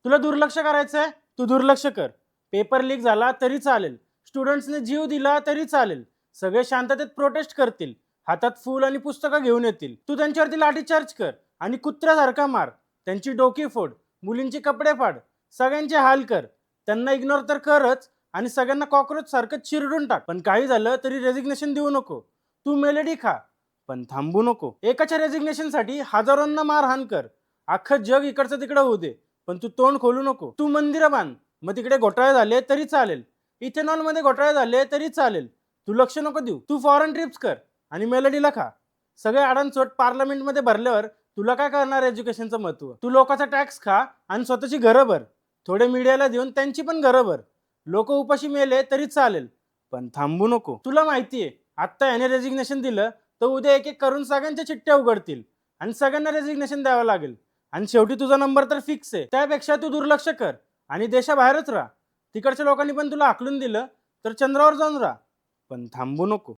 तुला दुर्लक्ष करायचंय, तू दुर्लक्ष कर. पेपर लीक झाला तरी चालेल, स्टुडंट्सने जीव दिला तरी चालेल, सगळे शांततेत प्रोटेस्ट करतील, हातात फूल आणि पुस्तकं घेऊन येतील. तू त्यांच्यावरती लाठीचार्ज कर आणि कुत्र्यासारखा मार, त्यांची डोकी फोड, मुलींचे कपडे फाड, सगळ्यांचे हाल कर. त्यांना इग्नोर तर करच आणि सगळ्यांना कॉक्रोच सारखं चिरडून टाक. पण काही झालं तरी रेजिग्नेशन देऊ नको. तू मेलेडी खा, पण थांबू नको. एकाच्या रेजिग्नेशनसाठी हजारोंना मारहाण कर. अख्खं जग इकडचं तिकडं होऊ दे, पण तू तोंड खोलू नको. तू मंदिरं बांध, मग तिकडे घोटाळे झाले तरी चालेल, इथेनॉल मध्ये घोटाळे झाले तरी चालेल, तू लक्ष नको देऊ. तू फॉरेन ट्रिप्स कर आणि मेलडीला खा. सगळे अडाणचोट पार्लमेंटमध्ये भरल्यावर तुला काय करणार एज्युकेशनचं महत्व? तू लोकांचा टॅक्स खा आणि स्वतःची घरं भर. थोडे मीडियाला देऊन त्यांची पण घरं भर. लोक उपाशी मेले तरी चालेल, पण थांबू नको. तुला माहितीये, आत्ता याने रेजिग्नेशन दिलं तर उद्या एक एक करून सगळ्यांच्या चिठ्ठ्या उघडतील आणि सगळ्यांना रेजिग्नेशन द्यावं लागेल आणि शेवटी तुझा नंबर तर फिक्स आहे. त्यापेक्षा तू दुर्लक्ष कर आणि देशाबाहेरच राहा. तिकडच्या लोकांनी पण तुला हाकलून दिलं तर चंद्रावर जाऊन राहा, पण थांबू नको.